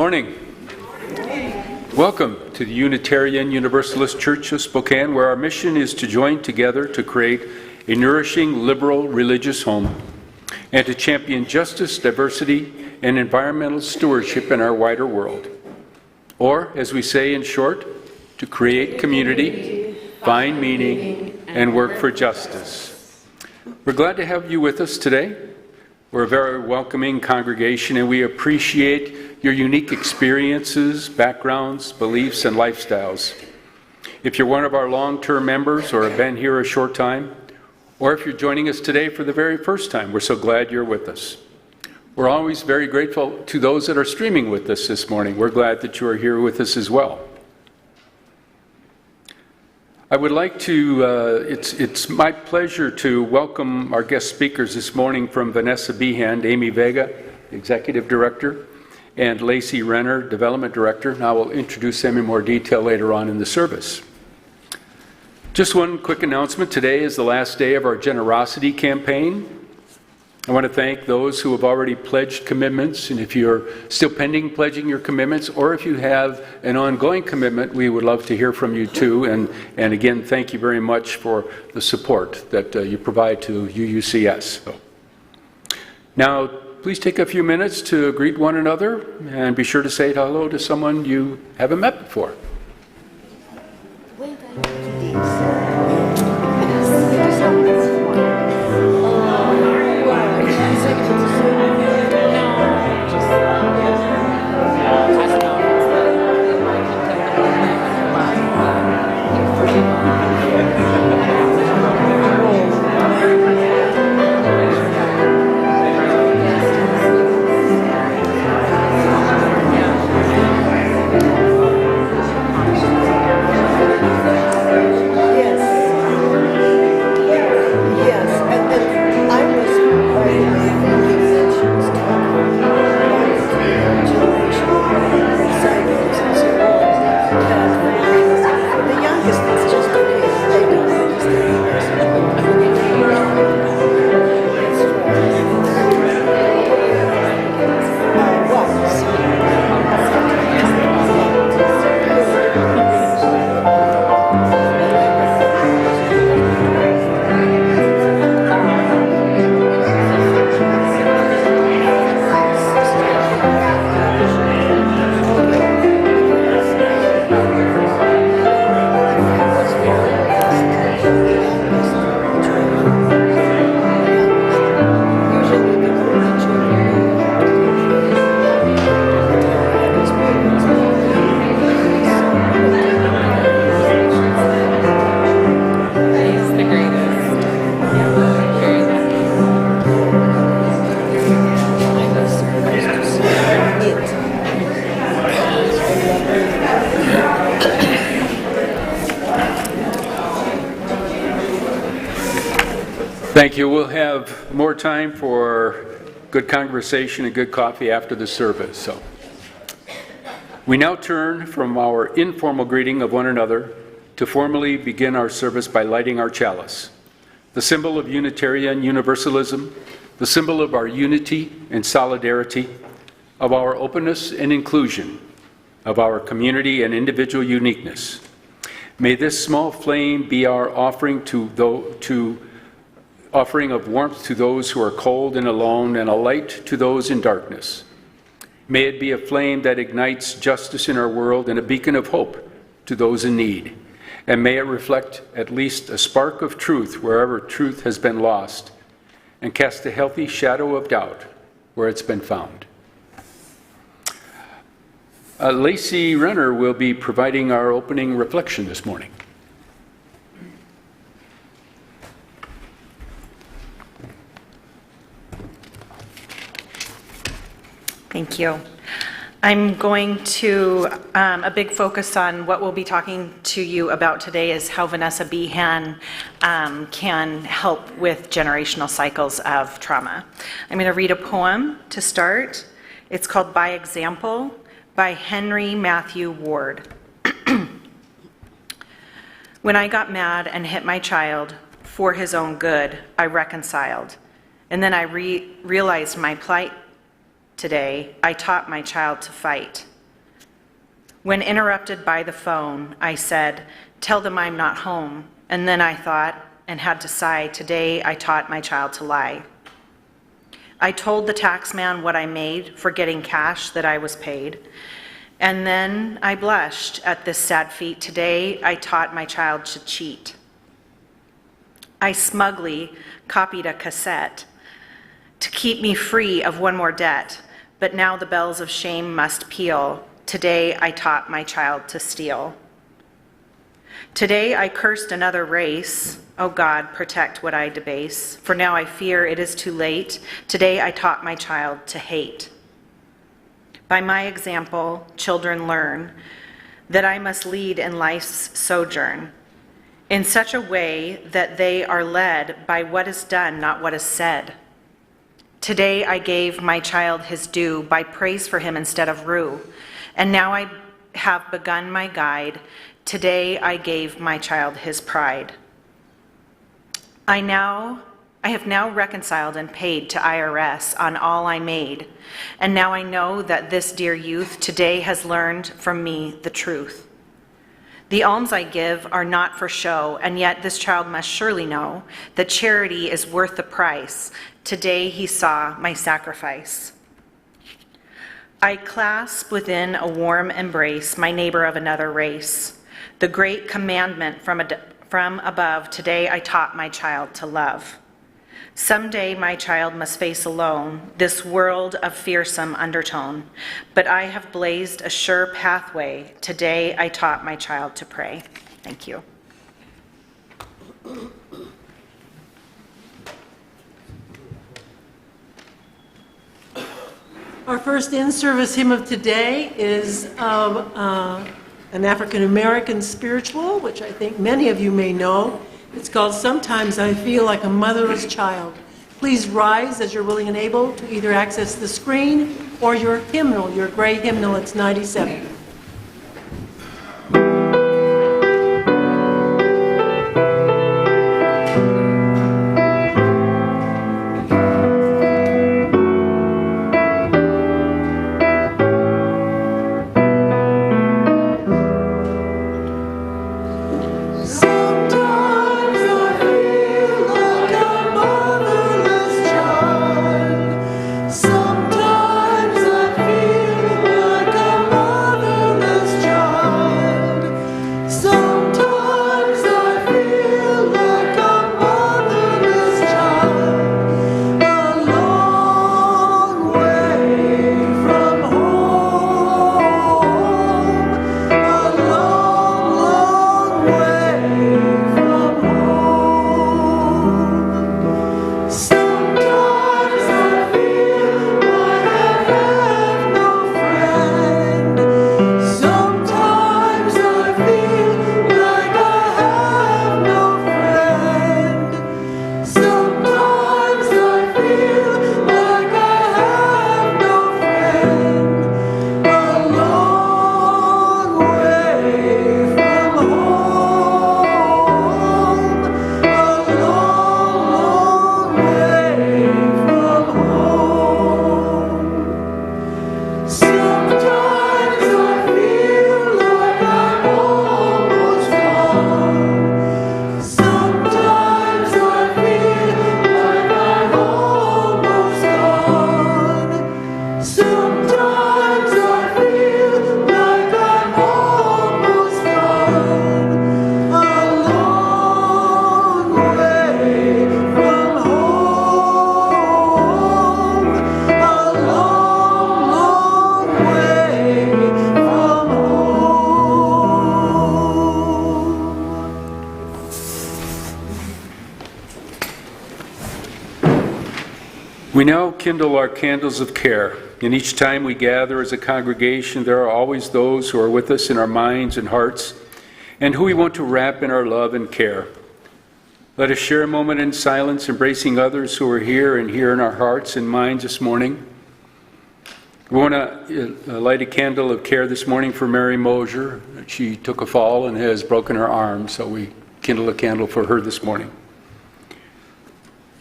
morning. Welcome to the Unitarian Universalist Church of Spokane, where our mission is to join together to create a nourishing, liberal religious home and to champion justice, diversity, and environmental stewardship in our wider world. Or, as we say in short, to create community, find meaning, and work for justice. We're glad to have you with us today. We're a very welcoming congregation, and we appreciate your unique experiences, backgrounds, beliefs, and lifestyles. If you're one of our long-term members or have been here a short time, or if you're joining us today for the very first time, we're so glad you're with us. We're always very grateful to those that are streaming with us this morning. We're glad that you are here with us as well. I would like to, it's my pleasure to welcome our guest speakers this morning from Vanessa Behan, Amy Vega, Executive Director, and Lacey Renner, Development Director. Now we'll introduce them in more detail later on in the service. Just one quick announcement. Today is the last day of our generosity campaign. I want to thank those who have already pledged commitments, and if you're still pending pledging your commitments, or if you have an ongoing commitment, we would love to hear from you too. And again, thank you very much for the support that you provide to UUCS. So, now, please take a few minutes to greet one another, and be sure to say hello to someone you haven't met before. Thank you. We'll have more time for good conversation and good coffee after the service. So, we now turn from our informal greeting of one another to formally begin our service by lighting our chalice, the symbol of Unitarian Universalism, the symbol of our unity and solidarity, of our openness and inclusion, of our community and individual uniqueness. May this small flame be our offering offering of warmth to those who are cold and alone, and a light to those in darkness. May it be a flame that ignites justice in our world and a beacon of hope to those in need. And may it reflect at least a spark of truth wherever truth has been lost, and cast a healthy shadow of doubt where it's been found. Lacey Renner will be providing our opening reflection this morning. Thank you. I'm going to, a big focus on what we'll be talking to you about today is how Vanessa Behan can help with generational cycles of trauma. I'm going to read a poem to start. It's called By Example by Henry Matthew Ward. When I got mad and hit my child for his own good, I reconciled. And then I realized my plight. Today, I taught my child to fight. When interrupted by the phone, I said, "Tell them I'm not home." And then I thought and had to sigh, "Today I taught my child to lie." I told the taxman what I made for getting cash that I was paid. And then I blushed at this sad feat. Today I taught my child to cheat. I smugly copied a cassette to keep me free of one more debt, but now the bells of shame must peal. Today I taught my child to steal. Today I cursed another race. Oh God, protect what I debase, for now I fear it is too late. Today I taught my child to hate. By my example, children learn that I must lead in life's sojourn in such a way that they are led by what is done, not what is said. Today I gave my child his due by praise for him instead of rue. And now I have begun my guide. Today I gave my child his pride. I have now reconciled and paid to IRS on all I made. And now I know that this dear youth today has learned from me the truth. The alms I give are not for show, and yet this child must surely know that charity is worth the price. Today he saw my sacrifice. I clasp within a warm embrace my neighbor of another race. The great commandment from above, today I taught my child to love. Someday my child must face alone this world of fearsome undertone, but I have blazed a sure pathway. Today I taught my child to pray. Thank you. Our first in-service hymn of today is an African-American spiritual, which I think many of you may know. It's called "Sometimes I Feel Like a Motherless Child." Please rise as you're willing and able to either access the screen or your hymnal, your gray hymnal. It's 97. We now kindle our candles of care, and each time we gather as a congregation, there are always those who are with us in our minds and hearts, and who we want to wrap in our love and care. Let us share a moment in silence, embracing others who are here and here in our hearts and minds this morning. We want to light a candle of care this morning for Mary Mosier. She took a fall and has broken her arm, so we kindle a candle for her this morning.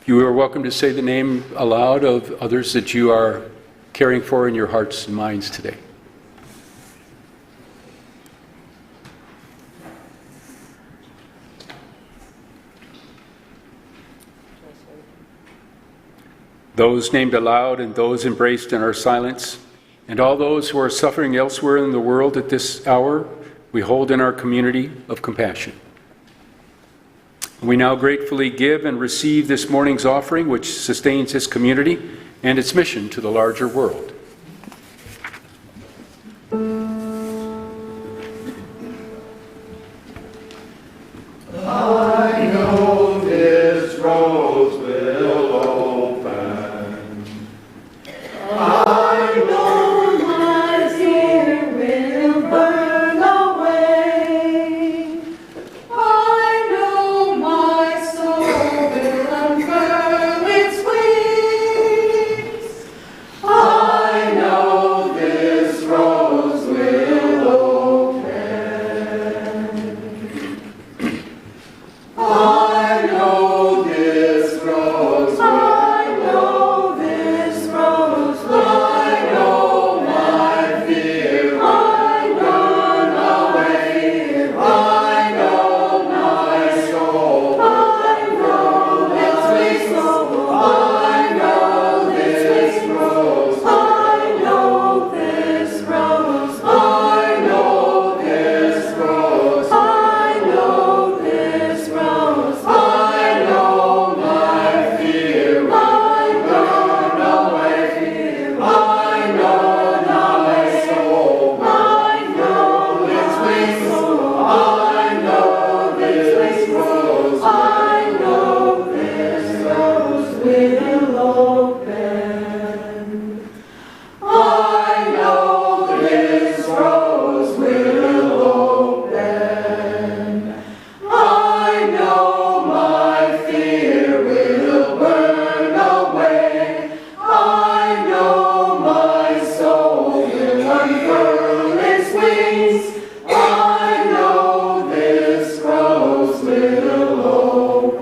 You are welcome to say the name aloud of others that you are caring for in your hearts and minds today. those named aloud and those embraced in our silence, and all those who are suffering elsewhere in the world at this hour, we hold in our community of compassion. We now gratefully give and receive this morning's offering, which sustains this community and its mission to the larger world. I know this rose will open. I know my fear will burn away. I know my soul will unfurl its wings. I know this rose will open. I know this rose. I know this rose. I know my fear. I run away. I know my soul. I know this soul. I know this rose. I know this rose. I know this rose. I know this rose. I know my fear. I run away. I know my soul. I know this soul. I know this rose. I know this rose will open. I know this rose will open. I know my fear will burn away. I know my soul will unfurl its wings. I know this rose will open.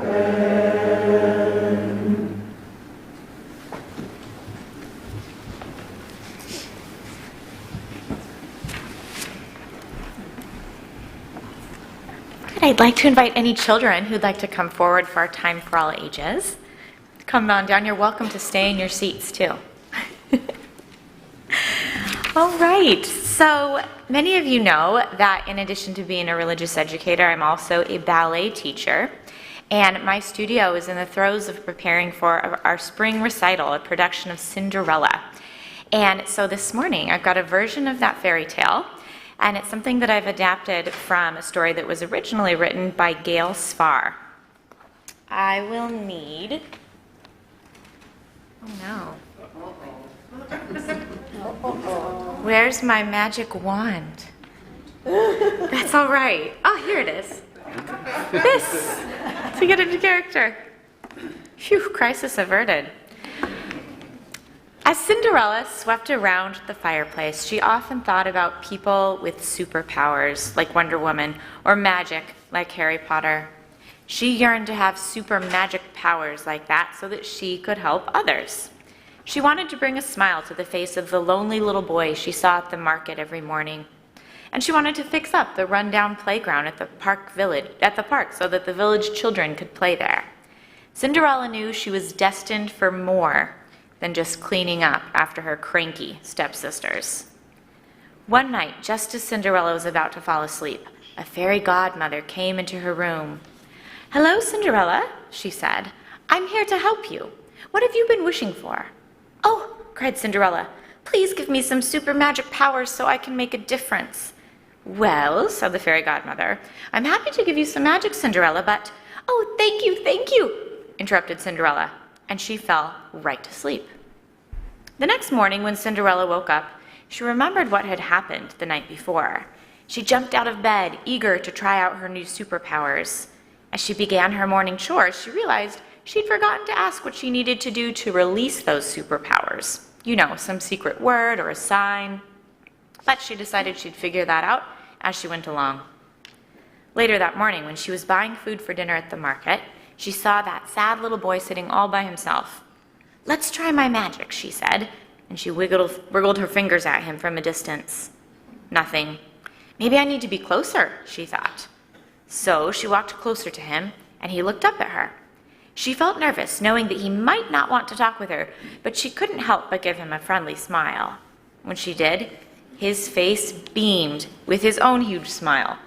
Good. I'd like to invite any children who'd like to come forward for our time for all ages. Come on down. You're welcome to stay in your seats, too. All right. So many of you know that in addition to being a religious educator, I'm also a ballet teacher. And my studio is in the throes of preparing for our spring recital, a production of Cinderella. And so this morning, I've got a version of that fairy tale. And it's something that I've adapted from a story that was originally written by Gail Sfar. I will need... Oh no. Where's my magic wand? That's all right. Oh, here it is. This, to get into character. Phew, crisis averted. As Cinderella swept around the fireplace, she often thought about people with superpowers like Wonder Woman or magic like Harry Potter. She yearned to have super magic powers like that so that she could help others. She wanted to bring a smile to the face of the lonely little boy she saw at the market every morning. And she wanted to fix up the rundown playground at the park so that the village children could play there. Cinderella knew she was destined for more than just cleaning up after her cranky stepsisters. One night, just as Cinderella was about to fall asleep, a fairy godmother came into her room. "Hello, Cinderella," she said. "I'm here to help you. What have you been wishing for?" "Oh," cried Cinderella, "please give me some super magic powers so I can make a difference." "Well," said the fairy godmother, "I'm happy to give you some magic, Cinderella, but..." "Oh, thank you," interrupted Cinderella, and she fell right to sleep. The next morning, when Cinderella woke up, she remembered what had happened the night before. She jumped out of bed, eager to try out her new superpowers. As she began her morning chores, she realized she'd forgotten to ask what she needed to do to release those superpowers. You know, some secret word or a sign. But she decided she'd figure that out as she went along. Later that morning, when she was buying food for dinner at the market, she saw that sad little boy sitting all by himself. "Let's try my magic," she said, and she wiggled her fingers at him from a distance. Nothing. "Maybe I need to be closer," she thought. So she walked closer to him, and he looked up at her. She felt nervous, knowing that he might not want to talk with her, but she couldn't help but give him a friendly smile. When she did, his face beamed with his own huge smile.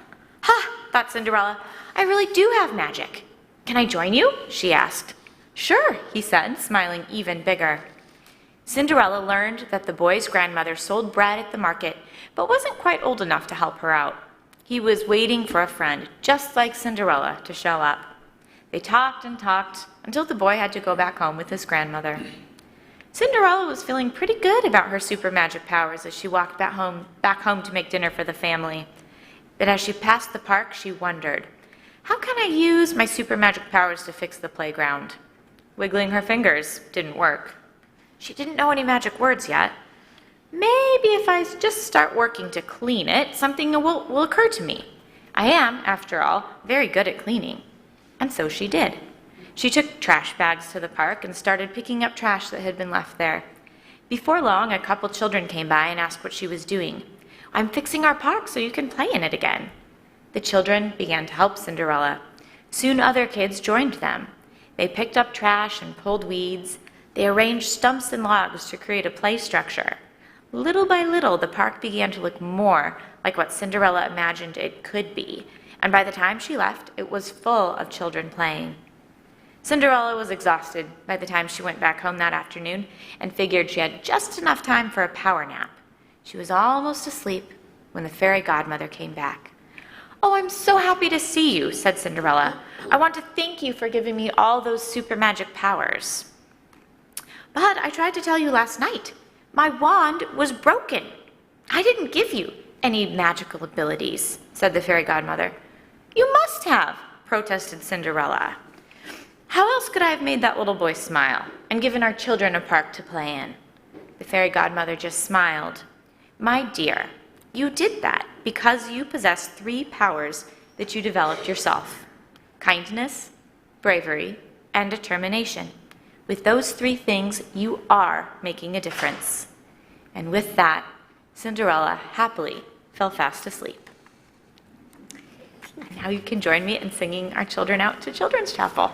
"Ha!" thought Cinderella. "I really do have magic. Can I join you?" she asked. "Sure," he said, smiling even bigger. Cinderella learned that the boy's grandmother sold bread at the market, but wasn't quite old enough to help her out. He was waiting for a friend, just like Cinderella, to show up. They talked and talked until the boy had to go back home with his grandmother. Cinderella was feeling pretty good about her super magic powers as she walked back home to make dinner for the family. But as she passed the park, she wondered, how can I use my super magic powers to fix the playground? Wiggling her fingers didn't work. She didn't know any magic words yet. Maybe if I just start working to clean it, something will occur to me. I am, after all, very good at cleaning. And so she did. She took trash bags to the park and started picking up trash that had been left there. Before long, a couple children came by and asked what she was doing. "I'm fixing our park so you can play in it again." The children began to help Cinderella. Soon other kids joined them. They picked up trash and pulled weeds. They arranged stumps and logs to create a play structure. Little by little, the park began to look more like what Cinderella imagined it could be, and by the time she left, it was full of children playing. Cinderella was exhausted by the time she went back home that afternoon and figured she had just enough time for a power nap. She was almost asleep when the fairy godmother came back. "Oh, I'm so happy to see you," said Cinderella. "I want to thank you for giving me all those super magic powers. But I tried to tell you last night. My wand was broken. I didn't give you any magical abilities," said the fairy godmother. "You must have," protested Cinderella. "How else could I have made that little boy smile and given our children a park to play in?" The fairy godmother just smiled. "My dear, you did that because you possess 3 powers that you developed yourself: kindness, bravery, and determination. With those 3 things, you are making a difference." And with that, Cinderella happily fell fast asleep. And now you can join me in singing our children out to Children's Chapel.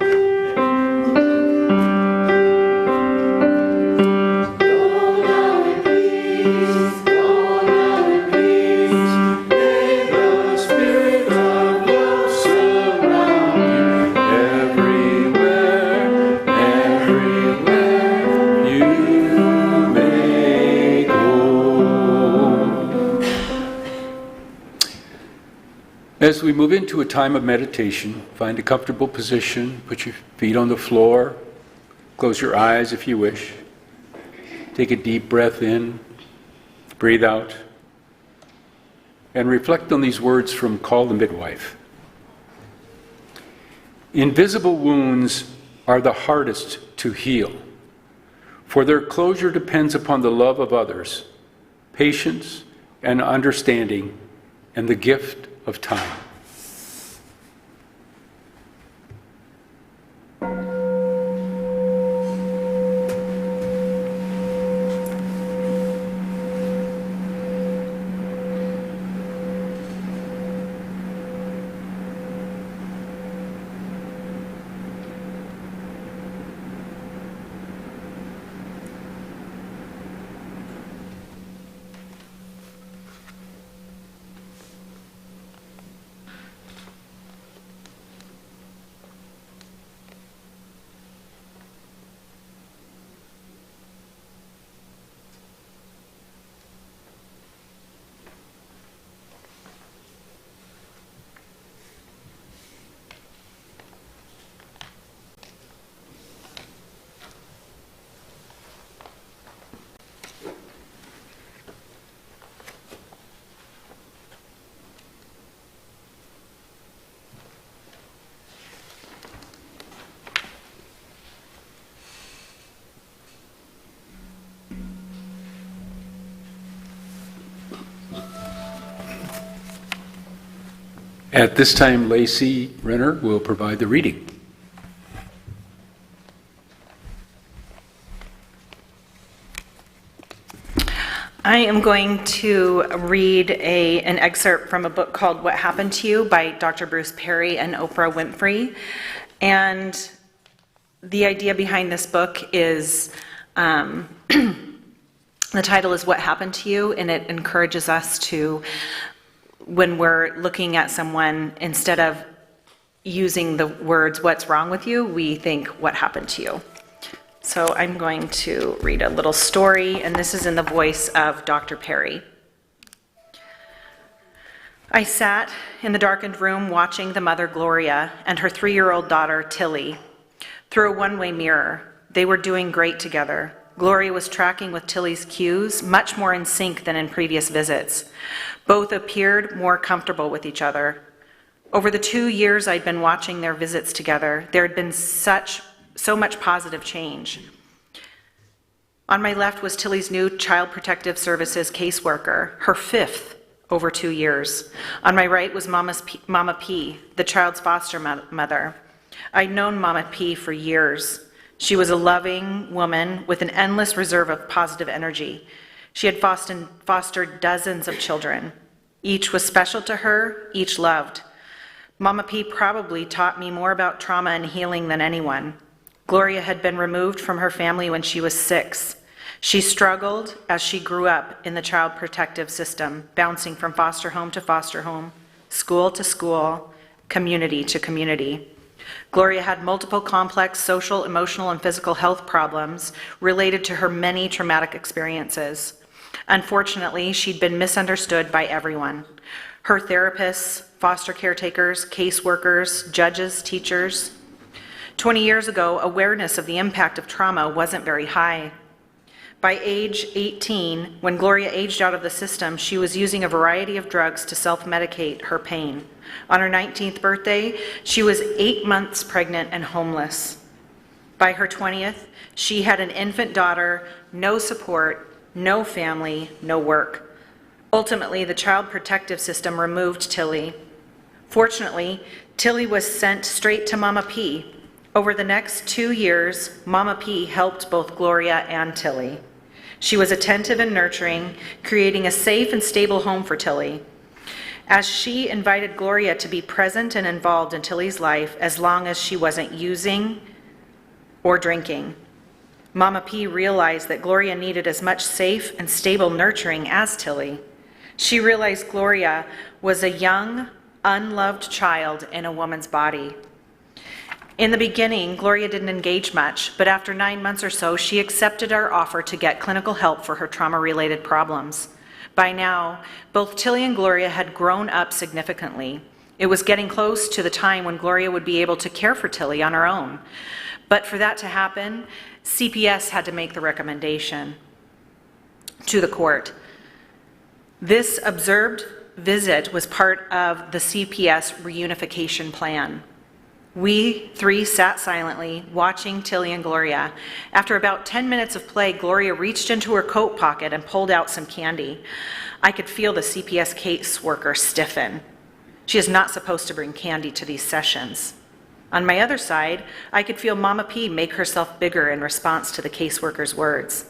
As we move into a time of meditation, find a comfortable position, put your feet on the floor, close your eyes if you wish. Take a deep breath in, breathe out, and reflect on these words from Call the Midwife. Invisible wounds are the hardest to heal, for their closure depends upon the love of others, patience and understanding, and the gift of time. At this time, Lacey Renner will provide the reading. I am going to read an excerpt from a book called What Happened to You by Dr. Bruce Perry and Oprah Winfrey. And The idea behind this book is, the title is What Happened to You, and it encourages us to, when we're looking at someone, instead of using the words, what's wrong with you, we think, what happened to you? So I'm going to read a little story, and this is in the voice of Dr. Perry. I sat in the darkened room watching the mother, Gloria, and her 3-year-old daughter, Tilly, through a one-way mirror. They were doing great together. Gloria was tracking with Tilly's cues, much more in sync than in previous visits. Both appeared more comfortable with each other. Over the 2 years I'd been watching their visits together, there had been so much positive change. On my left was Tilly's new Child Protective Services caseworker, her 5th over 2 years. On my right was Mama P, the child's foster mother. I'd known Mama P for years. She was a loving woman with an endless reserve of positive energy. She had fostered dozens of children. Each was special to her, each loved. Mama P probably taught me more about trauma and healing than anyone. Gloria had been removed from her family when she was 6. She struggled as she grew up in the child protective system, bouncing from foster home to foster home, school to school, community to community. Gloria had multiple complex social, emotional, and physical health problems related to her many traumatic experiences. Unfortunately, she'd been misunderstood by everyone. Her therapists, foster caretakers, caseworkers, judges, teachers. 20 years ago, awareness of the impact of trauma wasn't very high. By age 18, when Gloria aged out of the system, she was using a variety of drugs to self-medicate her pain. On her 19th birthday, she was 8 months pregnant and homeless. By her 20th, she had an infant daughter, no support, no family, no work. Ultimately, the Child Protective System removed Tilly. Fortunately, Tilly was sent straight to Mama P. Over the next 2 years, Mama P helped both Gloria and Tilly. She was attentive and nurturing, creating a safe and stable home for Tilly. As she invited Gloria to be present and involved in Tilly's life as long as she wasn't using or drinking. Mama P realized that Gloria needed as much safe and stable nurturing as Tilly. She realized Gloria was a young, unloved child in a woman's body. In the beginning, Gloria didn't engage much, but after 9 months or so, she accepted our offer to get clinical help for her trauma-related problems. By now, both Tilly and Gloria had grown up significantly. It was getting close to the time when Gloria would be able to care for Tilly on her own. But for that to happen, CPS had to make the recommendation to the court. This observed visit was part of the CPS reunification plan. We 3 sat silently, watching Tilly and Gloria. After about 10 minutes of play, Gloria reached into her coat pocket and pulled out some candy. I could feel the CPS caseworker stiffen. She is not supposed to bring candy to these sessions. On my other side, I could feel Mama P make herself bigger in response to the caseworker's words.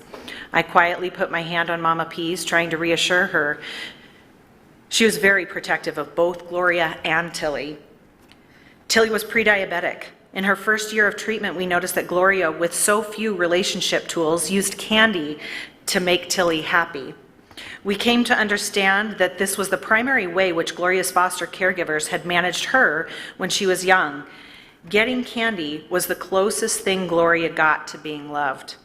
I quietly put my hand on Mama P's, trying to reassure her. She was very protective of both Gloria and Tilly. Tilly was pre-diabetic. In her first year of treatment, we noticed that Gloria, with so few relationship tools, used candy to make Tilly happy. We came to understand that this was the primary way which Gloria's foster caregivers had managed her when she was young. Getting candy was the closest thing Gloria got to being loved.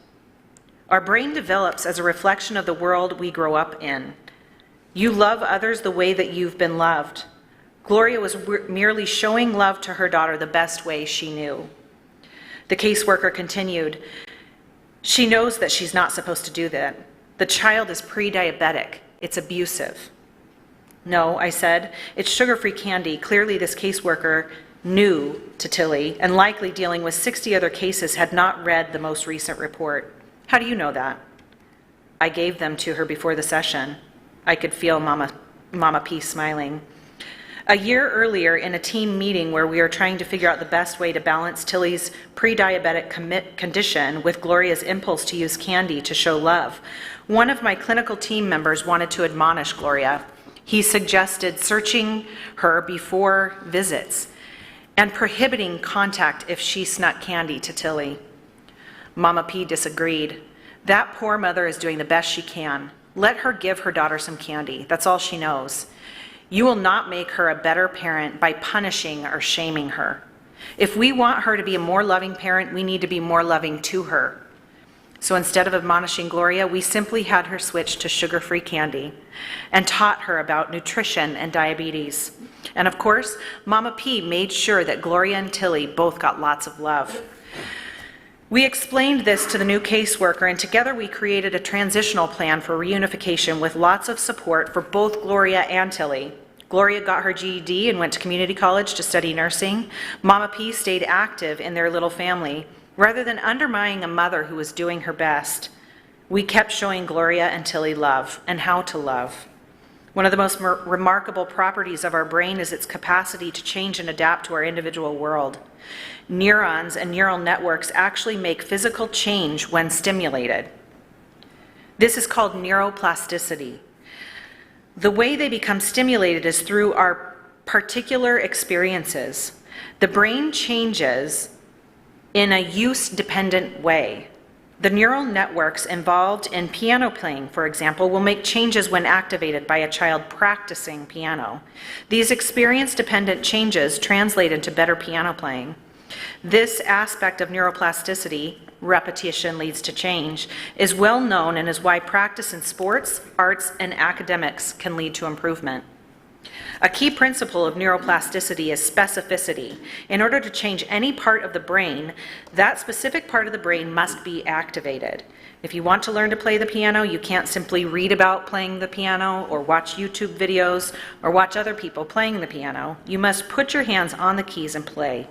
Our brain develops as a reflection of the world we grow up in. You love others the way that you've been loved. Gloria was merely showing love to her daughter the best way she knew. The caseworker continued, "She knows that she's not supposed to do that. The child is pre-diabetic. It's abusive." "No," I said, "it's sugar-free candy. Clearly this caseworker, new to Tilly and likely dealing with 60 other cases, had not read the most recent report. How do you know that?" I gave them to her before the session. I could feel Mama P smiling. A year earlier, in a team meeting where we were trying to figure out the best way to balance Tilly's pre-diabetic condition with Gloria's impulse to use candy to show love, one of my clinical team members wanted to admonish Gloria. He suggested searching her before visits. and prohibiting contact if she snuck candy to Tilly. Mama P disagreed. That poor mother is doing the best she can. Let her give her daughter some candy. That's all she knows. You will not make her a better parent by punishing or shaming her. If we want her to be a more loving parent, we need to be more loving to her. So instead of admonishing Gloria, we simply had her switch to sugar-free candy and taught her about nutrition and diabetes. And of course, Mama P made sure that Gloria and Tilly both got lots of love. We explained this to the new caseworker, and together we created a transitional plan for reunification with lots of support for both Gloria and Tilly. Gloria got her GED and went to community college to study nursing. Mama P stayed active in their little family. Rather than undermining a mother who was doing her best, we kept showing Gloria and Tilly love and how to love. One of the most remarkable properties of our brain is its capacity to change and adapt to our individual world. Neurons and neural networks actually make physical change when stimulated. This is called neuroplasticity. The way they become stimulated is through our particular experiences. The brain changes in a use-dependent way. The neural networks involved in piano playing, for example, will make changes when activated by a child practicing piano. These experience-dependent changes translate into better piano playing. This aspect of neuroplasticity, repetition leads to change, is well known and is why practice in sports, arts, and academics can lead to improvement. A key principle of neuroplasticity is specificity. In order to change any part of the brain, that specific part of the brain must be activated. If you want to learn to play the piano, you can't simply read about playing the piano or watch YouTube videos or watch other people playing the piano. You must put your hands on the keys and play.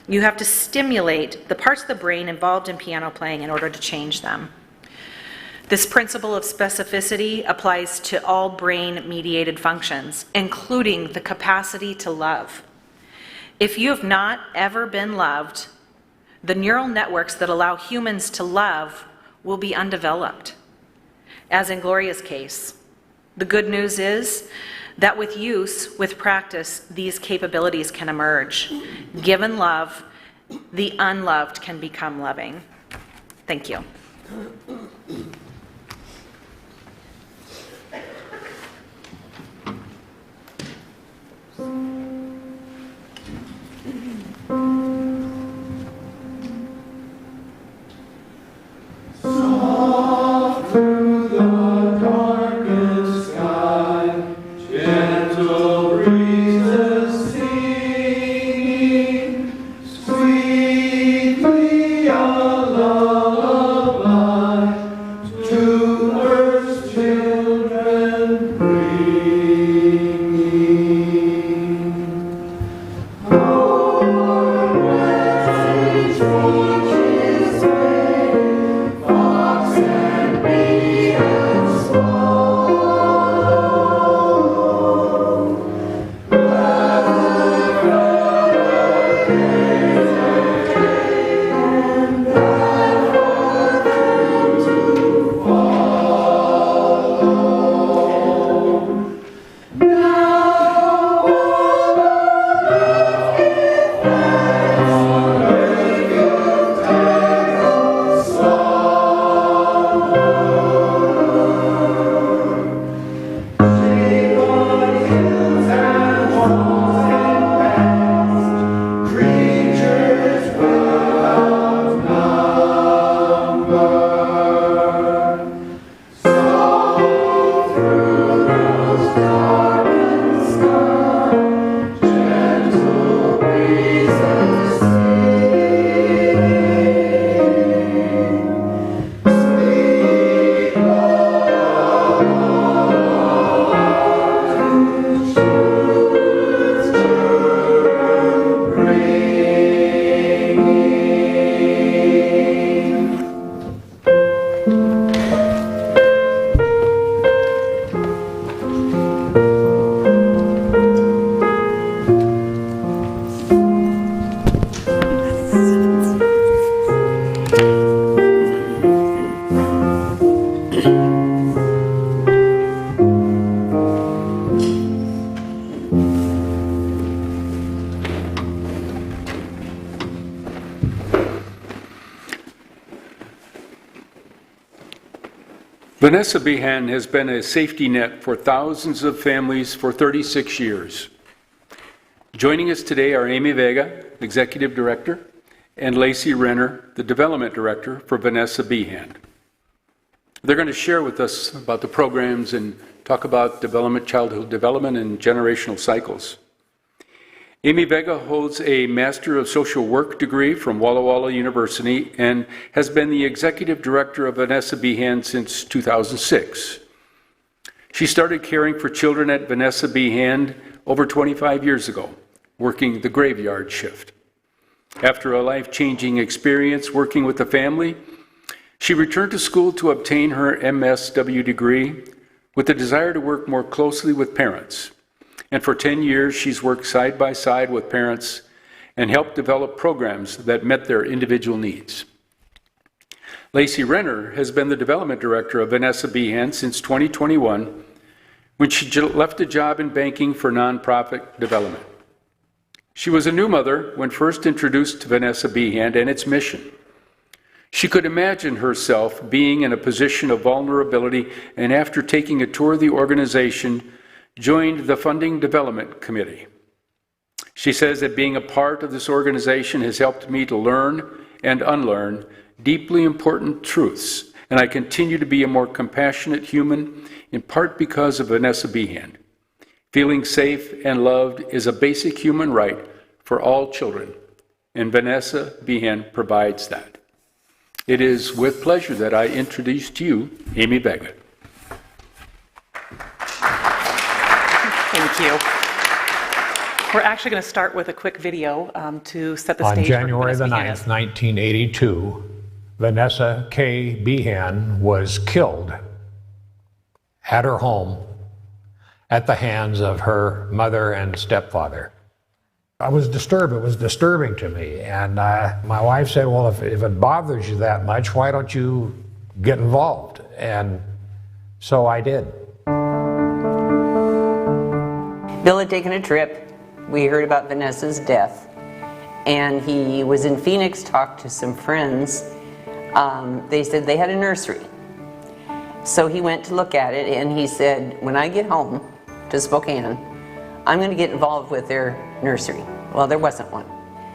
You have to stimulate the parts of the brain involved in piano playing in order to change them. This principle of specificity applies to all brain-mediated functions, including the capacity to love. If you have not ever been loved, the neural networks that allow humans to love will be undeveloped, as in Gloria's case. The good news is that with use, with practice, these capabilities can emerge. Given love, the unloved can become loving. Thank you. Soft through the darkest sky, gentle breezes sing, sweetly a lullaby to earth's children bringing. Oh, Vanessa Behan has been a safety net for thousands of families for 36 years. Joining us today are Amy Vega, Executive Director, and Lacey Renner, the Development Director for Vanessa Behan. They're going to share with us about the programs and talk about development, childhood development, and generational cycles. Amy Vega holds a Master of Social Work degree from Walla Walla University and has been the Executive Director of Vanessa Behan since 2006. She started caring for children at Vanessa Behan over 25 years ago, working the graveyard shift. After a life-changing experience working with the family, she returned to school to obtain her MSW degree with the desire to work more closely with parents. And for 10 years, she's worked side by side with parents and helped develop programs that met their individual needs. Lacey Renner has been the Development Director of Vanessa Behan since 2021, when she left a job in banking for nonprofit development. She was a new mother when first introduced to Vanessa Behan and its mission. She could imagine herself being in a position of vulnerability, and after taking a tour of the organization, joined the Funding Development Committee. She says that being a part of this organization has helped me to learn and unlearn deeply important truths, and I continue to be a more compassionate human, in part because of Vanessa Behan. Feeling safe and loved is a basic human right for all children, and Vanessa Behan provides that. It is with pleasure that I introduce to you Amy Vega. Thank you. We're actually going to start with a quick video to set the stage. On January the Vanessa 9th, 1982, Vanessa K. Behan was killed at her home at the hands of her mother and stepfather. I was disturbed. It was disturbing to me. And my wife said, well, if it bothers you that much, why don't you get involved? And so I did. Bill had taken a trip. We heard about Vanessa's death, and he was in Phoenix, talked to some friends. They said they had a nursery. So he went to look at it, and he said, when I get home to Spokane, I'm going to get involved with their nursery. Well, there wasn't one.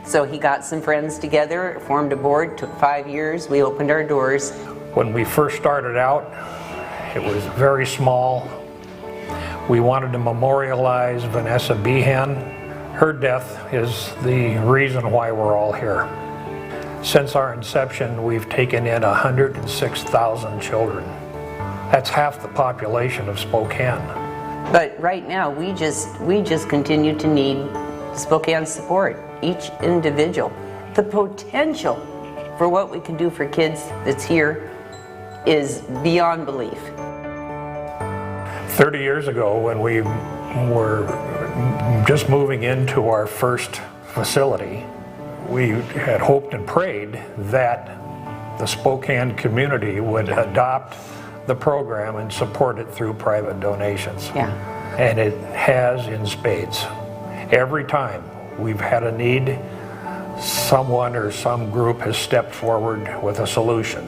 So he got some friends together, formed a board, took 5 years. We opened our doors. When we first started out, it was very small. We wanted to memorialize Vanessa Behan. Her death is the reason why we're all here. Since our inception, we've taken in 106,000 children. That's half the population of Spokane. But right now, we just continue to need Spokane support, each individual. The potential for what we can do for kids that's here is beyond belief. 30 years ago, when we were just moving into our first facility, we had hoped and prayed that the Spokane community would adopt the program and support it through private donations. Yeah. And it has in spades. Every time we've had a need, someone or some group has stepped forward with a solution.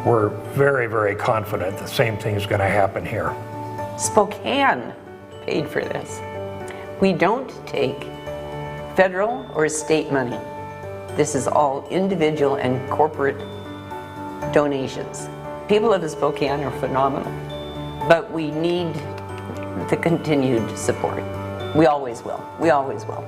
We're very, very confident the same thing is going to happen here. Spokane paid for this. We don't take federal or state money. This is all individual and corporate donations. People of Spokane are phenomenal, but we need the continued support. We always will. We always will.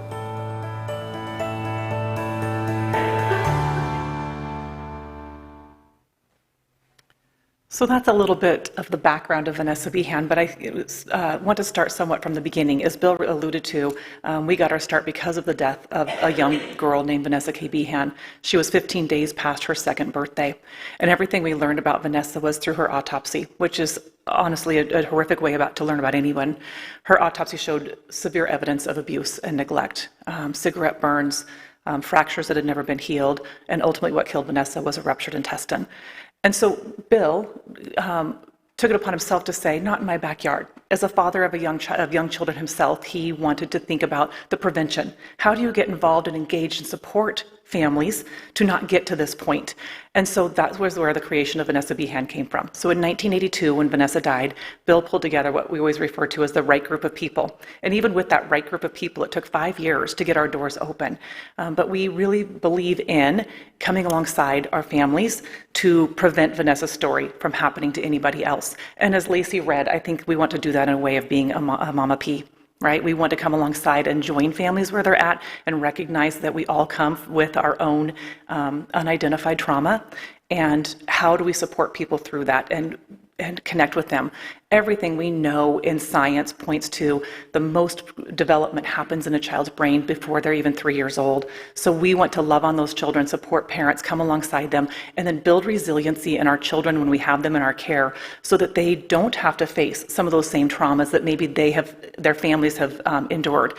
So that's a little bit of the background of Vanessa Behan, but I want to start somewhat from the beginning. As Bill alluded to, we got our start because of the death of a young girl named Vanessa K. Behan. She was 15 days past her second birthday, and everything we learned about Vanessa was through her autopsy, which is honestly a horrific way to learn about anyone. Her autopsy showed severe evidence of abuse and neglect, cigarette burns, fractures that had never been healed, and ultimately what killed Vanessa was a ruptured intestine. And so Bill took it upon himself to say, not in my backyard. As a father of young children himself, he wanted to think about the prevention. How do you get involved and engaged and support families to not get to this point. And so that was where the creation of Vanessa Behan came from. So in 1982, when Vanessa died, Bill pulled together what we always refer to as the right group of people. And even with that right group of people, it took 5 years to get our doors open. But we really believe in coming alongside our families to prevent Vanessa's story from happening to anybody else. And as Lacey read, I think we want to do that in a way of being a Mama P. Right? We want to come alongside and join families where they're at and recognize that we all come with our own unidentified trauma, and how do we support people through that and connect with them. Everything we know in science points to the most development happens in a child's brain before they're even 3 years old. So we want to love on those children, support parents, come alongside them, and then build resiliency in our children when we have them in our care so that they don't have to face some of those same traumas that maybe their families have endured.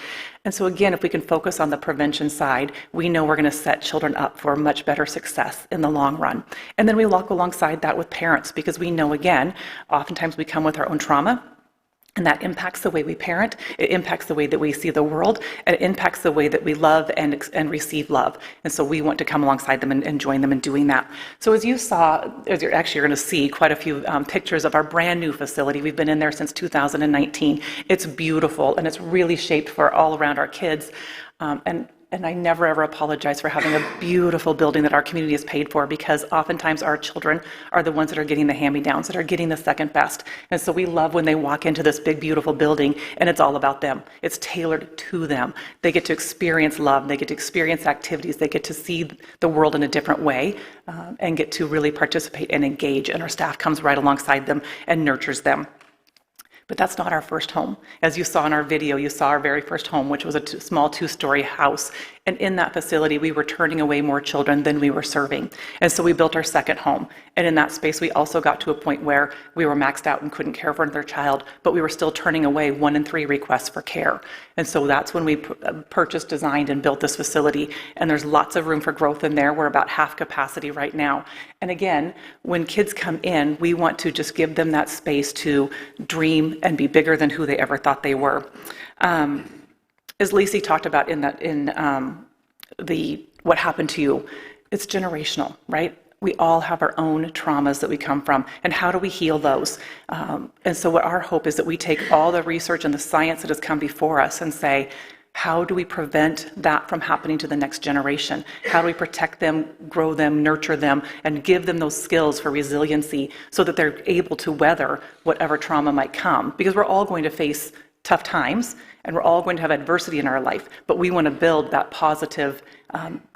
And so again, if we can focus on the prevention side, we know we're going to set children up for much better success in the long run. And then we walk alongside that with parents, because we know, again, oftentimes we come with our own trauma, and that impacts the way we parent, it impacts the way that we see the world, and it impacts the way that we love and receive love. And so we want to come alongside them and join them in doing that. So as you saw, you're going to see quite a few pictures of our brand new facility. We've been in there since 2019. It's beautiful, and it's really shaped for all around our kids. And I never ever apologize for having a beautiful building that our community has paid for, because oftentimes our children are the ones that are getting the hand-me-downs, that are getting the second best. And so we love when they walk into this big, beautiful building and it's all about them. It's tailored to them. They get to experience love. They get to experience activities. They get to see the world in a different way and get to really participate and engage. And our staff comes right alongside them and nurtures them. But that's not our first home. As you saw in our video, you saw our very first home, which was a small 2-story house. And in that facility, we were turning away more children than we were serving. And so we built our second home. And in that space, we also got to a point where we were maxed out and couldn't care for another child, but we were still turning away 1 in 3 requests for care. And so that's when we purchased, designed, and built this facility. And there's lots of room for growth in there. We're about half capacity right now. And again, when kids come in, we want to just give them that space to dream and be bigger than who they ever thought they were. As Lacey talked about in what happened to you, it's generational, right? We all have our own traumas that we come from, and how do we heal those? And so what our hope is that we take all the research and the science that has come before us and say, how do we prevent that from happening to the next generation? How do we protect them, grow them, nurture them, and give them those skills for resiliency so that they're able to weather whatever trauma might come? Because we're all going to face tough times, and we're all going to have adversity in our life, but we want to build that positive,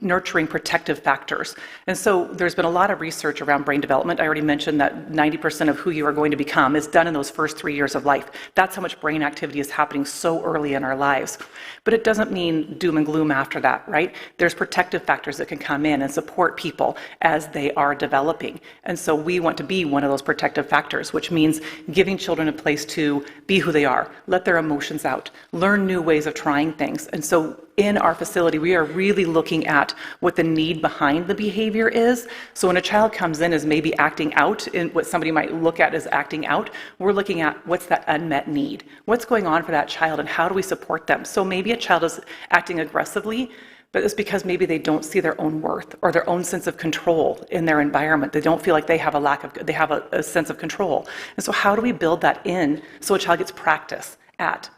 nurturing, protective factors. And so there's been a lot of research around brain development. I already mentioned that 90% of who you are going to become is done in those first 3 years of life. That's how much brain activity is happening so early in our lives. But it doesn't mean doom and gloom after that, right? There's protective factors that can come in and support people as they are developing. And so we want to be one of those protective factors, which means giving children a place to be who they are, let their emotions out, learn new ways of trying things. And so in our facility, we are really looking at what the need behind the behavior is. So when a child comes in as maybe acting out, in what somebody might look at as acting out, we're looking at what's that unmet need? What's going on for that child, and how do we support them? So maybe a child is acting aggressively, but it's because maybe they don't see their own worth or their own sense of control in their environment. They don't feel like they have a sense of control. And so how do we build that in so a child gets practice at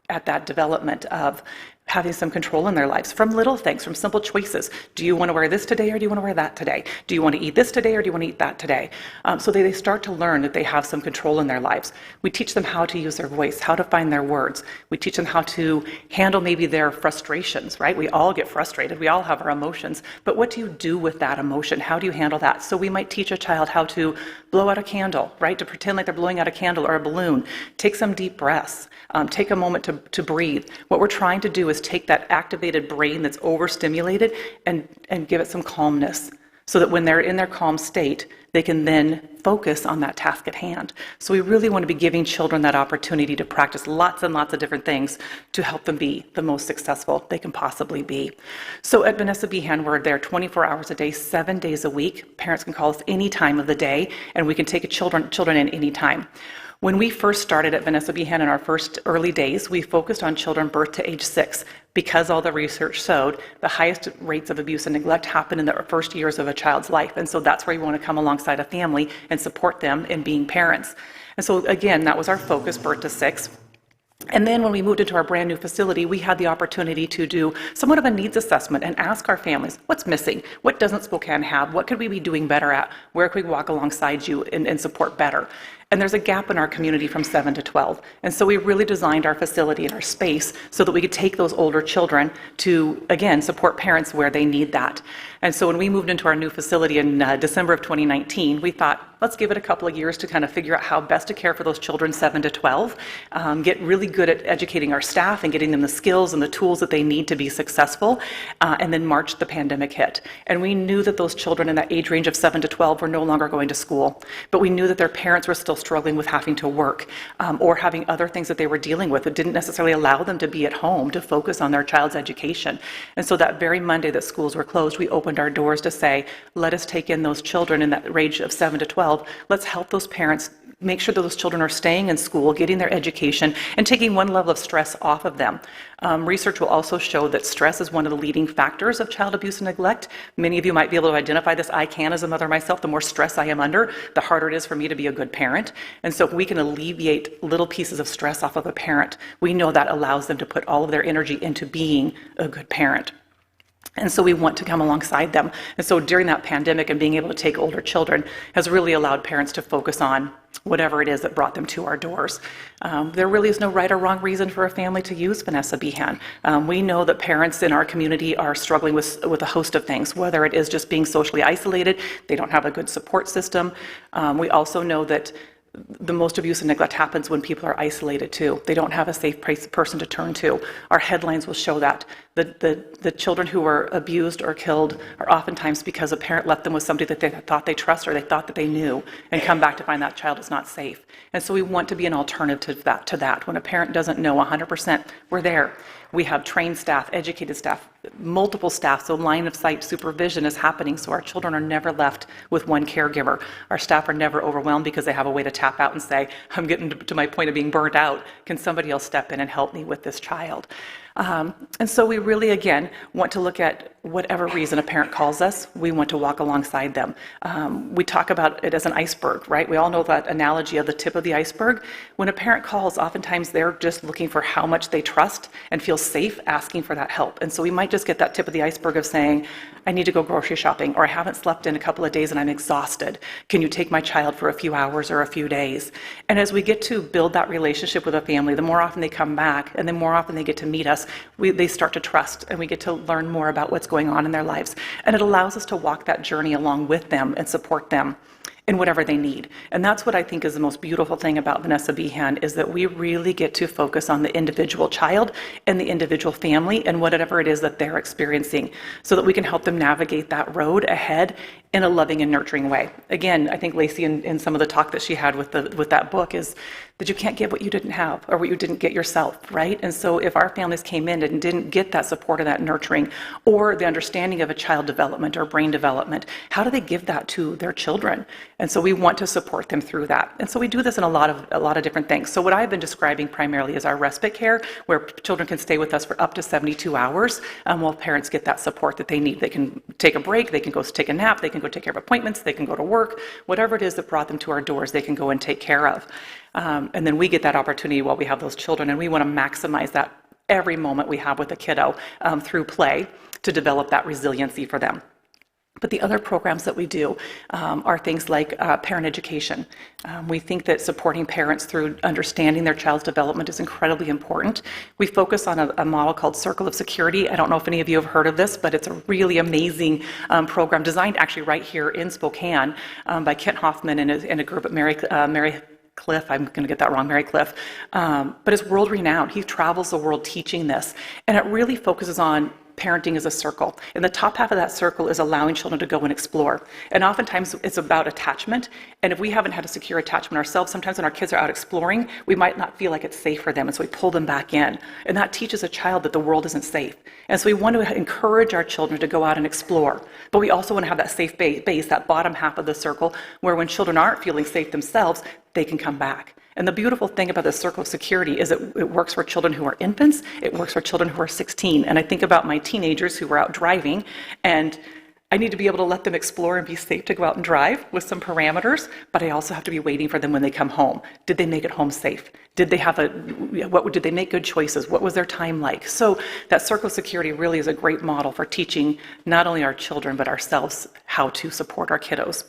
that development of having some control in their lives from little things, from simple choices. Do you want to wear this today, or do you want to wear that today? Do you want to eat this today, or do you want to eat that today? So they start to learn that they have some control in their lives. We teach them how to use their voice, how to find their words. We teach them how to handle maybe their frustrations, right? We all get frustrated. We all have our emotions. But what do you do with that emotion? How do you handle that? So we might teach a child how to blow out a candle, right? To pretend like they're blowing out a candle or a balloon. Take some deep breaths. Take a moment to breathe. What we're trying to do is take that activated brain that's overstimulated and give it some calmness, so that when they're in their calm state, they can then focus on that task at hand. So we really want to be giving children that opportunity to practice lots and lots of different things to help them be the most successful they can possibly be. So at Vanessa Behan, we're there 24 hours a day, 7 days a week. Parents can call us any time of the day, and we can take children in any time. When we first started at Vanessa Behan in our first early days, we focused on children birth to age 6 because all the research showed the highest rates of abuse and neglect happen in the first years of a child's life. And so that's where you want to come alongside a family and support them in being parents. And so again, that was our focus, birth to 6. And then when we moved into our brand new facility, we had the opportunity to do somewhat of a needs assessment and ask our families, what's missing? What doesn't Spokane have? What could we be doing better at? Where could we walk alongside you and support better? And there's a gap in our community from 7 to 12. And so we really designed our facility and our space so that we could take those older children to, again, support parents where they need that. And so when we moved into our new facility in December of 2019, we thought, let's give it a couple of years to kind of figure out how best to care for those children 7 to 12, get really good at educating our staff and getting them the skills and the tools that they need to be successful. And then March, the pandemic hit. And we knew that those children in that age range of 7 to 12 were no longer going to school. But we knew that their parents were still struggling with having to work or having other things that they were dealing with that didn't necessarily allow them to be at home to focus on their child's education. And so that very Monday that schools were closed, we opened our doors to say, let us take in those children in that range of 7 to 12. Let's help those parents make sure that those children are staying in school, getting their education, and taking one level of stress off of them. Research will also show that stress is one of the leading factors of child abuse and neglect. Many of you might be able to identify this. I can as a mother myself. The more stress I am under, the harder it is for me to be a good parent. And so if we can alleviate little pieces of stress off of a parent, we know that allows them to put all of their energy into being a good parent. And so we want to come alongside them. And so during that pandemic and being able to take older children has really allowed parents to focus on whatever it is that brought them to our doors. There really is no right or wrong reason for a family to use Vanessa Behan. We know that parents in our community are struggling with a host of things, whether it is just being socially isolated, they don't have a good support system. We also know that the most abuse and neglect happens when people are isolated too. They don't have a safe person to turn to. Our headlines will show that. The children who were abused or killed are oftentimes because a parent left them with somebody that they thought they trusted or they thought that they knew and come back to find that child is not safe. And so we want to be an alternative to that. When a parent doesn't know 100%, we're there. We have trained staff, educated staff, multiple staff, so line of sight supervision is happening, so our children are never left with one caregiver. Our staff are never overwhelmed because they have a way to tap out and say, I'm getting to my point of being burnt out. Can somebody else step in and help me with this child? And so we really, again, want to look at whatever reason a parent calls us, we want to walk alongside them. We talk about it as an iceberg, right? We all know that analogy of the tip of the iceberg. When a parent calls, oftentimes they're just looking for how much they trust and feel safe asking for that help. And so we might just get that tip of the iceberg of saying, I need to go grocery shopping, or I haven't slept in a couple of days and I'm exhausted. Can you take my child for a few hours or a few days? And as we get to build that relationship with a family, the more often they come back and the more often they get to meet us, they start to trust and we get to learn more about what's going on in their lives. And it allows us to walk that journey along with them and support them in whatever they need. And that's what I think is the most beautiful thing about Vanessa Behan, is that we really get to focus on the individual child and the individual family and whatever it is that they're experiencing, so that we can help them navigate that road ahead in a loving and nurturing way. Again, I think Lacey in some of the talk that she had with that book is that you can't give what you didn't have or what you didn't get yourself, right? And so if our families came in and didn't get that support and that nurturing or the understanding of a child development or brain development, how do they give that to their children? And so we want to support them through that. And so we do this in a lot of different things. So what I've been describing primarily is our respite care, where children can stay with us for up to 72 hours while parents get that support that they need. They can take a break, they can go take a nap, they can go take care of appointments, they can go to work, whatever it is that brought them to our doors, they can go and take care of. And then we get that opportunity while we have those children, and we want to maximize that every moment we have with a kiddo through play to develop that resiliency for them. But the other programs that we do are things like parent education. We think that supporting parents through understanding their child's development is incredibly important. We focus on a model called Circle of Security. I don't know if any of you have heard of this, but it's a really amazing program designed actually right here in Spokane by Kent Hoffman and a group at Mary Cliff, I'm going to get that wrong, Mary Cliff, but is world renowned. He travels the world teaching this, and it really focuses on parenting as a circle. And the top half of that circle is allowing children to go and explore. And oftentimes it's about attachment. And if we haven't had a secure attachment ourselves, sometimes when our kids are out exploring, we might not feel like it's safe for them. And so we pull them back in. And that teaches a child that the world isn't safe. And so we want to encourage our children to go out and explore. But we also want to have that safe base, that bottom half of the circle, where when children aren't feeling safe themselves, they can come back. And the beautiful thing about this circle of security is it works for children who are infants, it works for children who are 16. And I think about my teenagers who were out driving, and I need to be able to let them explore and be safe to go out and drive with some parameters, but I also have to be waiting for them when they come home. Did they make it home safe? Did they make good choices? What was their time like? So that circle of security really is a great model for teaching not only our children, but ourselves how to support our kiddos.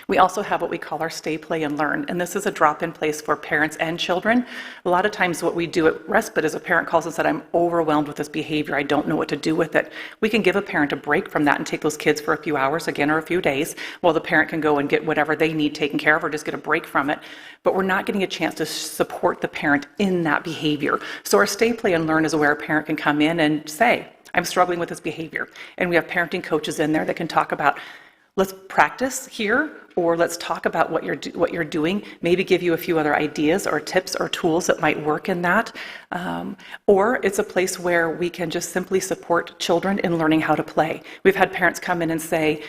We also have what we call our stay, play, and learn, and this is a drop-in place for parents and children. A lot of times what we do at Respite is a parent calls and said, I'm overwhelmed with this behavior, I don't know what to do with it. We can give a parent a break from that and take those kids for a few hours again or a few days while the parent can go and get whatever they need taken care of or just get a break from it. But we're not getting a chance to support the parent in that behavior. So our stay, play, and learn is where a parent can come in and say, I'm struggling with this behavior. And we have parenting coaches in there that can talk about, let's practice here, or let's talk about what you're doing, maybe give you a few other ideas or tips or tools that might work in that. Or it's a place where we can just simply support children in learning how to play. We've had parents come in and say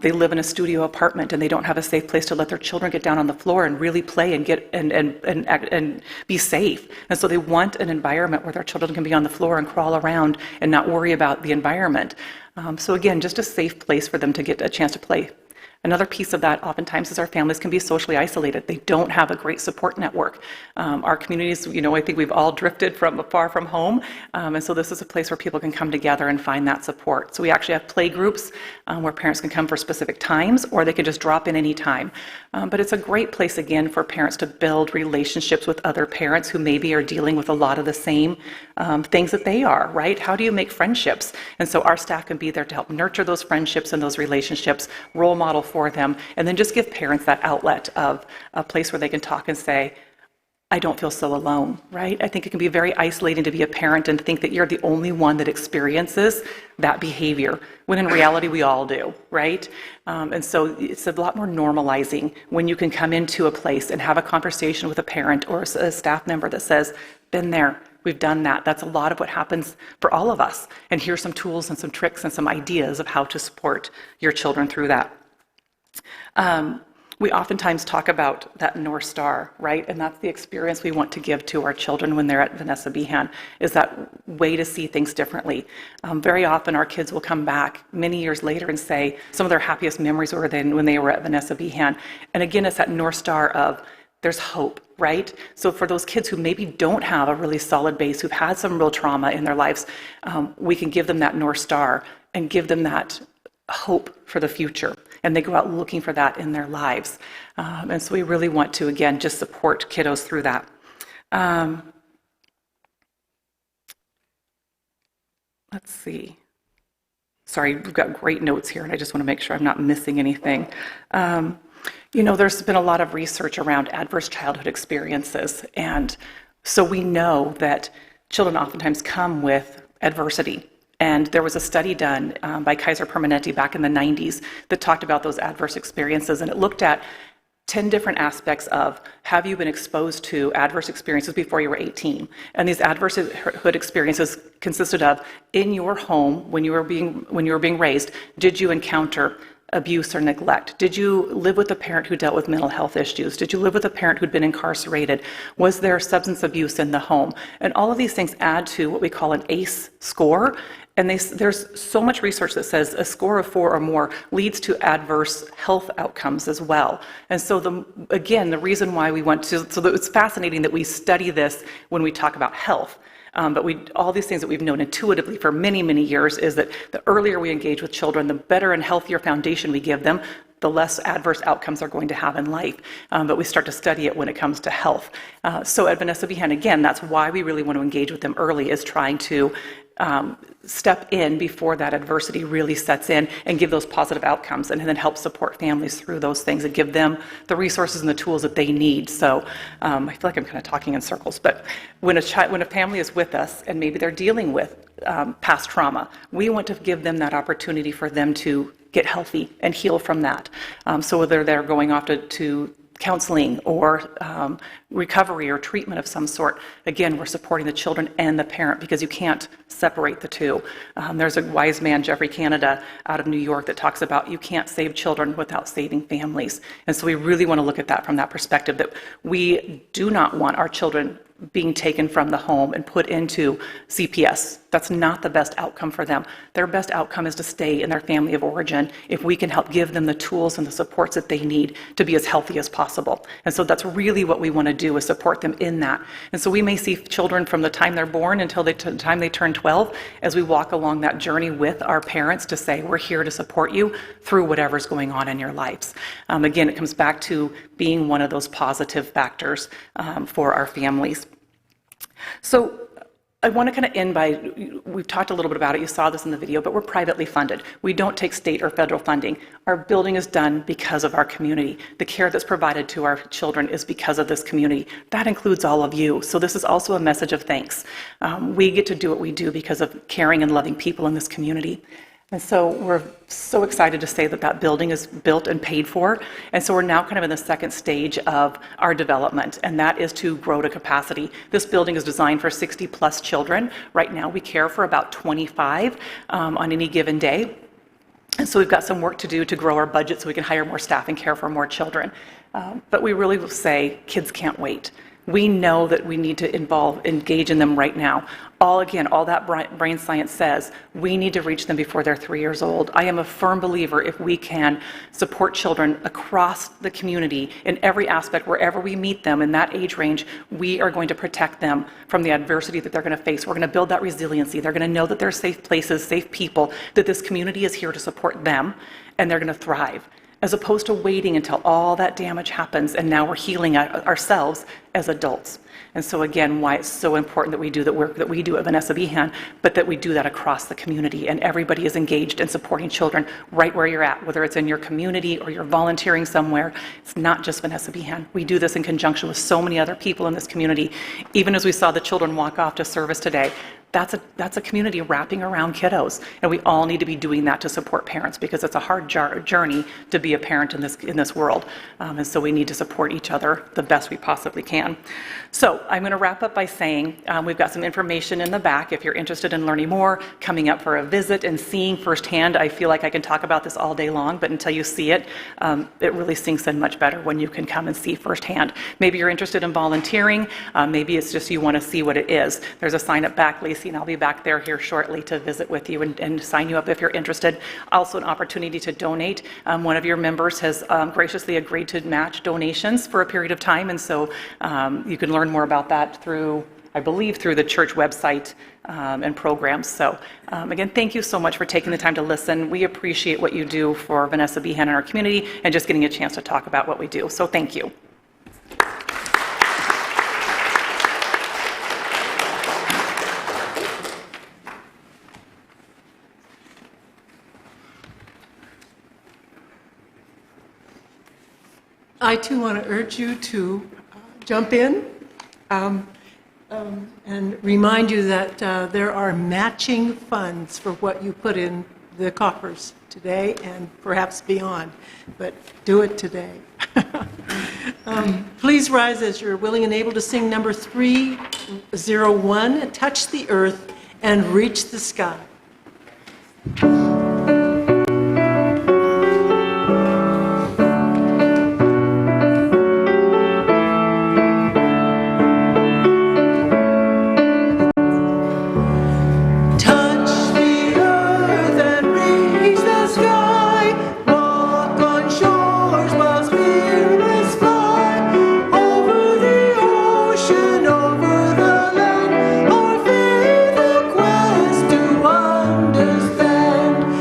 they live in a studio apartment and they don't have a safe place to let their children get down on the floor and really play and get and be safe. And so they want an environment where their children can be on the floor and crawl around and not worry about the environment. So again, just a safe place for them to get a chance to play. Another piece of that oftentimes is our families can be socially isolated. They don't have a great support network. Our communities, I think we've all drifted from far from home, and so this is a place where people can come together and find that support. So we actually have play groups where parents can come for specific times, or they can just drop in any time. But it's a great place, again, for parents to build relationships with other parents who maybe are dealing with a lot of the same things that they are, right? How do you make friendships? And so our staff can be there to help nurture those friendships and those relationships, role model for them, and then just give parents that outlet of a place where they can talk and say, I don't feel so alone, right? I think it can be very isolating to be a parent and think that you're the only one that experiences that behavior, when in reality we all do, right? And so it's a lot more normalizing when you can come into a place and have a conversation with a parent or a staff member that says, been there, we've done that. That's a lot of what happens for all of us. And here's some tools and some tricks and some ideas of how to support your children through that. We oftentimes talk about that North Star, right? And that's the experience we want to give to our children when they're at Vanessa Behan, is that way to see things differently. Very often our kids will come back many years later and say some of their happiest memories were then when they were at Vanessa Behan. And again, it's that North Star of there's hope, right? So for those kids who maybe don't have a really solid base, who've had some real trauma in their lives, we can give them that North Star and give them that hope for the future. And they go out looking for that in their lives. And so we really want to, again, just support kiddos through that. Let's see. Sorry, we've got great notes here, and I just want to make sure I'm not missing anything. There's been a lot of research around adverse childhood experiences. And so we know that children oftentimes come with adversity. And there was a study done by Kaiser Permanente back in the 90s that talked about those adverse experiences, and it looked at 10 different aspects of, have you been exposed to adverse experiences before you were 18? And these adversehood experiences consisted of, in your home, when you were being raised, did you encounter abuse or neglect? Did you live with a parent who dealt with mental health issues? Did you live with a parent who'd been incarcerated? Was there substance abuse in the home? And all of these things add to what we call an ACE score. And there's so much research that says a score of 4 or more leads to adverse health outcomes as well. And so the reason why we want to, so it's fascinating that we study this when we talk about health. But all these things that we've known intuitively for many, many years is that the earlier we engage with children, the better and healthier foundation we give them, the less adverse outcomes they're going to have in life. But we start to study it when it comes to health. So at Vanessa Behan, again, that's why we really want to engage with them early, is trying to step in before that adversity really sets in and give those positive outcomes, and then help support families through those things and give them the resources and the tools that they need. So I feel like I'm kind of talking in circles, but when a family is with us and maybe they're dealing with past trauma, we want to give them that opportunity for them to get healthy and heal from that. So whether they're going off to counseling or recovery or treatment of some sort. Again, we're supporting the children and the parent because you can't separate the two. There's a wise man, Jeffrey Canada, out of New York that talks about you can't save children without saving families. And so we really want to look at that from that perspective, that we do not want our children being taken from the home and put into CPS. That's not the best outcome for them. Their best outcome is to stay in their family of origin if we can help give them the tools and the supports that they need to be as healthy as possible. And so that's really what we want to do, is support them in that. And so we may see children from the time they're born until the time they turn 12 as we walk along that journey with our parents to say, we're here to support you through whatever's going on in your lives. Again, it comes back to being one of those positive factors for our families. So I want to kind of end by, we've talked a little bit about it, you saw this in the video, but we're privately funded. We don't take state or federal funding. Our building is done because of our community. The care that's provided to our children is because of this community. That includes all of you. So this is also a message of thanks. We get to do what we do because of caring and loving people in this community. And so we're so excited to say that that building is built and paid for. And so we're now kind of in the second stage of our development, and that is to grow to capacity. This building is designed for 60 plus children. Right now we care for about 25 on any given day. And so we've got some work to do to grow our budget so we can hire more staff and care for more children. But we really will say kids can't wait. We know that we need to engage in them right now. All that brain science says, we need to reach them before they're 3 years old. I am a firm believer if we can support children across the community in every aspect, wherever we meet them in that age range, we are going to protect them from the adversity that they're going to face. We're going to build that resiliency. They're going to know that they're safe places, safe people, that this community is here to support them, and they're going to thrive, as opposed to waiting until all that damage happens and now we're healing ourselves as adults. And so again, why it's so important that we do the work that we do at Vanessa Behan, but that we do that across the community and everybody is engaged in supporting children right where you're at, whether it's in your community or you're volunteering somewhere. It's not just Vanessa Behan. We do this in conjunction with so many other people in this community. Even as we saw the children walk off to service today, that's a community wrapping around kiddos, and we all need to be doing that to support parents because it's a hard journey to be a parent in this world, and so we need to support each other the best we possibly can. So I'm going to wrap up by saying we've got some information in the back if you're interested in learning more, coming up for a visit and seeing firsthand. I feel like I can talk about this all day long, but until you see it, it really sinks in much better when you can come and see firsthand. Maybe you're interested in volunteering, maybe it's just you want to see what it is. There's a sign up back, Lacey, and I'll be back there here shortly to visit with you and sign you up if you're interested. Also an opportunity to donate. One of your members has graciously agreed to match donations for a period of time, and so you can learn more about that through, I believe, through the church website and programs. So again, thank you so much for taking the time to listen. We appreciate what you do for Vanessa Behan in our community and just getting a chance to talk about what we do. So thank you. I too want to urge you to jump in and remind you that there are matching funds for what you put in the coffers today and perhaps beyond, but do it today. Please rise as you're willing and able to sing number 301, Touch the Earth and Reach the Sky. Our faithful quest to understand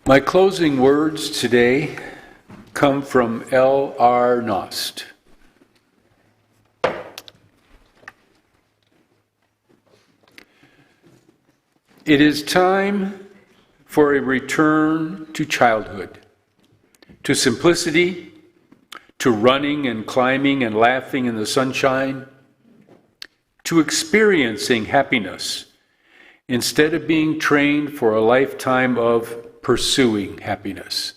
My closing words today come from L.R. Nost. It is time for a return to childhood, to simplicity, to running and climbing and laughing in the sunshine, to experiencing happiness instead of being trained for a lifetime of pursuing happiness.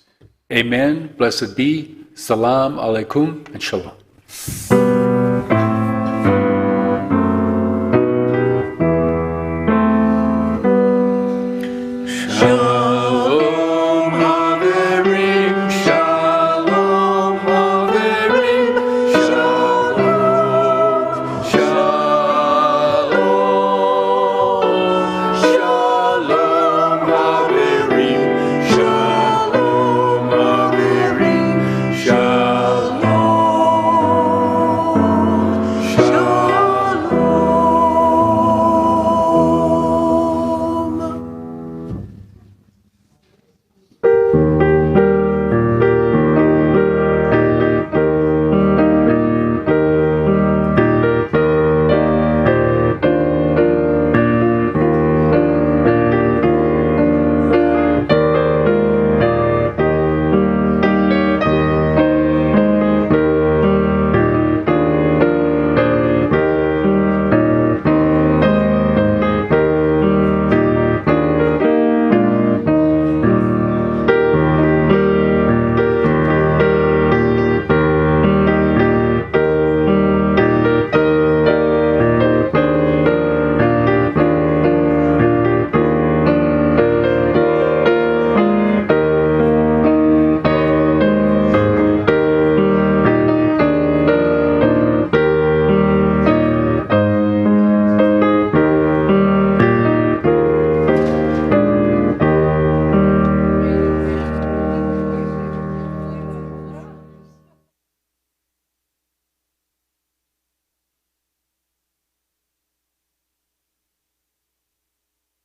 Amen. Blessed be. Salam alaikum and shalom.